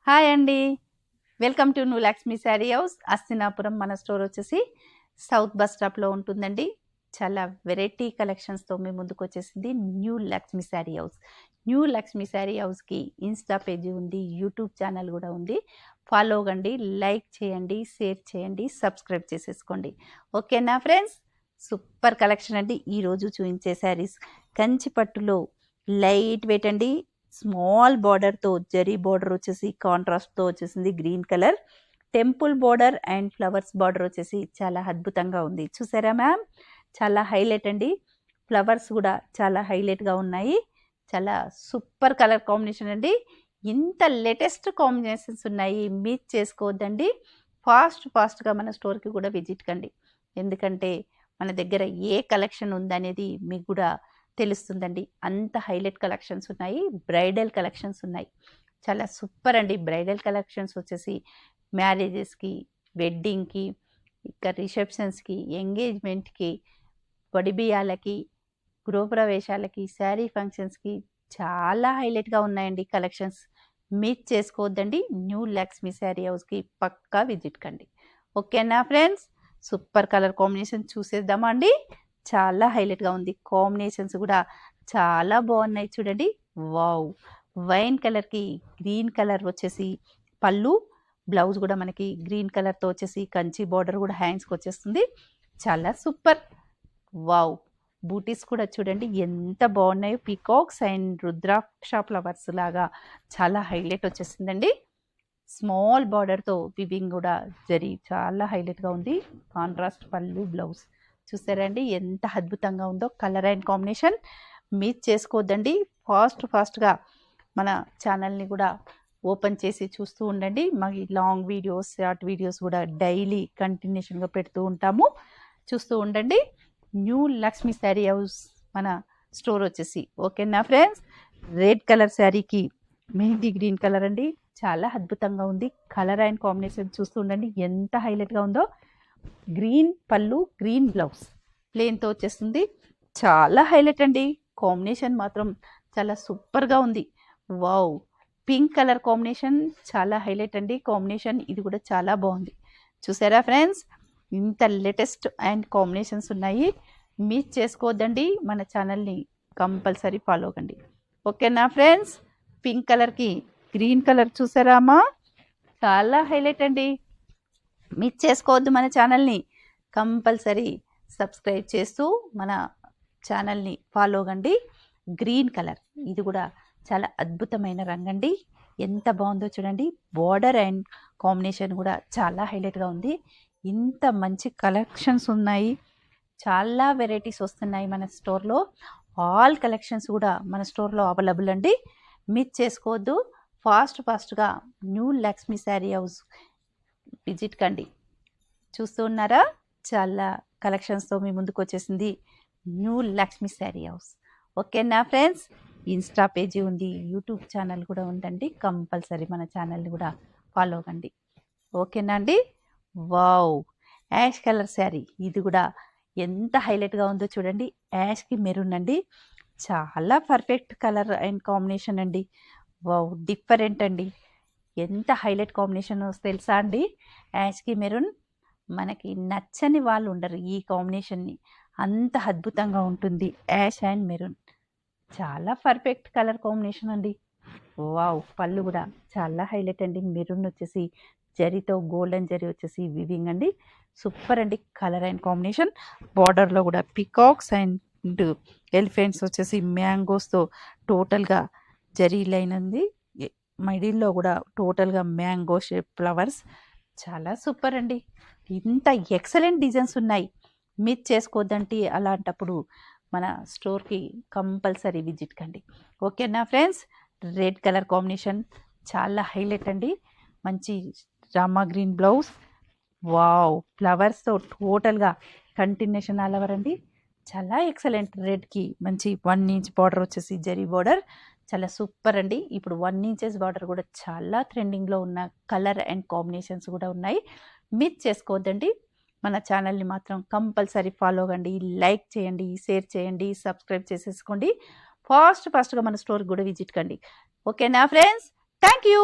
Hi అండి. Welcome to new Lakshmi sari house. Hastinapuram మన store వచ్చేసి సౌత్ బస్ స్టాప్లో ఉంటుందండి. చాలా వెరైటీ కలెక్షన్స్తో మీ ముందుకు వచ్చేసింది new Lakshmi sari house. New Lakshmi saree హౌస్కి ఇన్స్టా పేజీ ఉంది, యూట్యూబ్ ఛానల్ కూడా ఉంది. ఫాలో కండి, లైక్ చేయండి, షేర్ చేయండి, సబ్స్క్రైబ్ చేసేసుకోండి. ఓకేనా ఫ్రెండ్స్? సూపర్ కలెక్షన్ అండి. ఈరోజు చూపించే శారీస్ కంచి పట్టులో లైట్ వెయిట్ అండి. స్మాల్ బార్డర్తో జరీ బార్డర్ వచ్చేసి కాంట్రాస్ట్తో వచ్చేసింది green colour. Temple border and flowers border వచ్చేసి చాలా అద్భుతంగా ఉంది. చూసారా మ్యామ్? చాలా హైలైట్ అండి. ఫ్లవర్స్ కూడా చాలా హైలైట్గా ఉన్నాయి. చాలా సూపర్ కలర్ కాంబినేషన్ అండి. ఇంత లేటెస్ట్ కాంబినేషన్స్ ఉన్నాయి, మిస్ చేసుకోవద్దండి. ఫాస్ట్గా మన స్టోర్కి కూడా విజిట్ కండి. ఎందుకంటే మన దగ్గర ఏ కలెక్షన్ ఉందనేది మీకు కూడా తెలుస్తుందండి. అంత హైలైట్ కలెక్షన్స్ ఉన్నాయి, బ్రైడల్ కలెక్షన్స్ ఉన్నాయి. చాలా సూపర్ అండి. బ్రైడల్ కలెక్షన్స్ వచ్చేసి మ్యారేజెస్కి, వెడ్డింగ్కి, ఇక రిసెప్షన్స్కి, ఎంగేజ్మెంట్కి, వడిబియ్యాలకి, గృహప్రవేశాలకి, శారీ ఫంక్షన్స్కి చాలా హైలైట్గా ఉన్నాయండి కలెక్షన్స్. మిస్ చేసుకోవద్దండి. న్యూ లక్ష్మి శారీ హౌస్కి పక్కా విజిట్ కండి. ఓకేనా ఫ్రెండ్స్? సూపర్ కలర్ కాంబినేషన్ చూసేద్దామా అండి. చాలా హైలైట్గా ఉంది. కాంబినేషన్స్ కూడా చాలా బాగున్నాయి చూడండి. వావ్! వైన్ కలర్కి గ్రీన్ కలర్ వచ్చేసి పళ్ళు, బ్లౌజ్ కూడా మనకి గ్రీన్ కలర్తో వచ్చేసి కంచి బార్డర్ కూడా హ్యాండ్స్కి వచ్చేస్తుంది. చాలా సూపర్. వావ్! బూటీస్ కూడా చూడండి ఎంత బాగున్నాయో. పీకాక్స్ అండ్ రుద్రాక్ష ఫ్లవర్స్ లాగా చాలా హైలైట్ వచ్చేసిందండి. స్మాల్ బార్డర్తో వివింగ్ కూడా జరీ చాలా హైలైట్గా ఉంది. కాంట్రాస్ట్ పళ్ళు, బ్లౌజ్ చూసారండి ఎంత అద్భుతంగా ఉందో. కలర్ అండ్ కాంబినేషన్ మిస్ చేసుకోవద్దండి. ఫాస్ట్గా మన ఛానల్ని కూడా ఓపెన్ చేసి చూస్తూ ఉండండి. మాకు లాంగ్ వీడియోస్, షార్ట్ వీడియోస్ కూడా డైలీ కంటిన్యూషన్గా పెడుతూ ఉంటాము. చూస్తూ ఉండండి. న్యూ లక్ష్మి శారీ హౌస్ మన స్టోర్ వచ్చేసి. ఓకేనా ఫ్రెండ్స్? రెడ్ కలర్ శారీకి మెహందీ గ్రీన్ కలర్ అండి. చాలా అద్భుతంగా ఉంది. కలర్ అండ్ కాంబినేషన్ చూస్తూ ఉండండి ఎంత హైలైట్గా ఉందో. గ్రీన్ పళ్ళు, గ్రీన్ బ్లౌజ్ ప్లేన్తో వచ్చేస్తుంది. చాలా హైలైట్ అండి. కాంబినేషన్ మాత్రం చాలా సూపర్గా ఉంది. వావ్! పింక్ కలర్ కాంబినేషన్ చాలా హైలైట్ అండి. కాంబినేషన్ ఇది కూడా చాలా బాగుంది. చూసారా ఫ్రెండ్స్? ఇంత లేటెస్ట్ అండ్ కాంబినేషన్స్ ఉన్నాయి. మిస్ చేసుకోవద్దండి. మన ఛానల్ని కంపల్సరీ ఫాలో కండి. ఓకేనా ఫ్రెండ్స్? పింక్ కలర్కి గ్రీన్ కలర్ చూసారా అమ్మా? చాలా హైలైట్ అండి. మిస్ చేసుకోవద్దు. మన ఛానల్ని కంపల్సరీ సబ్స్క్రైబ్ చేస్తూ మన ఛానల్ని ఫాలో కండి. గ్రీన్ కలర్ ఇది కూడా చాలా అద్భుతమైన రంగండి. ఎంత బాగుందో చూడండి. బార్డర్ అండ్ కాంబినేషన్ కూడా చాలా హైలైట్గా ఉంది. ఇంత మంచి కలెక్షన్స్ ఉన్నాయి. చాలా వెరైటీస్ వస్తున్నాయి మన స్టోర్లో. ఆల్ కలెక్షన్స్ కూడా మన స్టోర్లో అవైలబుల్ అండి. మిస్ చేసుకోవద్దు. ఫాస్ట్గా new Lakshmi sari house visit కండి. చూస్తూ ఉన్నారా? చాలా కలెక్షన్స్తో మీ ముందుకు వచ్చేసింది న్యూ లక్ష్మి శారీ హౌస్. ఓకేనా ఫ్రెండ్స్? ఇన్స్టా పేజీ ఉంది, యూట్యూబ్ ఛానల్ కూడా ఉందండి. కంపల్సరీ మన ఛానల్ని కూడా ఫాలో కండి. ఓకేనా అండి? వావ్! యాష్ కలర్ శారీ ఇది కూడా ఎంత హైలైట్గా ఉందో చూడండి. యాష్కి మెరూన్ అండి. చాలా పర్ఫెక్ట్ కలర్ అండ్ కాంబినేషన్ అండి. వావ్! డిఫరెంట్ అండి. ఎంత హైలైట్ కాంబినేషన్ తెలుసా అండి? యాష్కి మెరూన్ మనకి నచ్చని వాళ్ళు ఉండరు ఈ కాంబినేషన్ని. అంత అద్భుతంగా ఉంటుంది. యాష్ అండ్ మెరూన్ చాలా పర్ఫెక్ట్ కలర్ కాంబినేషన్ అండి. వావ్! పళ్ళు కూడా చాలా హైలైట్ అండి. మెరూన్ వచ్చేసి జరీతో గోల్డెన్ జరీ వచ్చేసి వివింగ్ అండి. సూపర్ అండి కలర్ అండ్ కాంబినేషన్. బార్డర్లో కూడా పికాక్స్ అండ్ ఎలిఫెంట్స్ వచ్చేసి మ్యాంగోస్తో టోటల్గా జరీ లైన్ ఉంది. మిడిల్లో కూడా టోటల్గా మ్యాంగో షేప్ ఫ్లవర్స్ చాలా సూపర్ అండి. ఇంత ఎక్సలెంట్ డిజైన్స్ ఉన్నాయి. మిస్ చేసుకోవద్దంటే అలాంటప్పుడు మన స్టోర్కి కంపల్సరీ విజిట్ కండి. ఓకేనా ఫ్రెండ్స్? రెడ్ కలర్ కాంబినేషన్ చాలా హైలైట్ అండి. మంచి రామా గ్రీన్ బ్లౌజ్. వావ్! ఫ్లవర్స్తో టోటల్గా కంటిన్యూషన్ ఆల్ ఓవర్ అండి. చాలా ఎక్సలెంట్. రెడ్కి మంచి 1 ఇంచ్ బార్డర్ వచ్చేసి జరీ బార్డర్ చాలా సూపర్ అండి. ఇప్పుడు 1 ఇంచెస్ బార్డర్ కూడా చాలా ట్రెండింగ్లో ఉన్న కలర్ అండ్ కాంబినేషన్స్ కూడా ఉన్నాయి. మిస్ చేసుకోవద్దండి. మన ఛానల్ని మాత్రం కంపల్సరీ ఫాలో కండి, లైక్ చేయండి, షేర్ చేయండి, సబ్స్క్రైబ్ చేసేసుకోండి. ఫాస్ట్గా మన స్టోర్కి కూడా విజిట్ కండి. ఓకేనా ఫ్రెండ్స్? Thank you.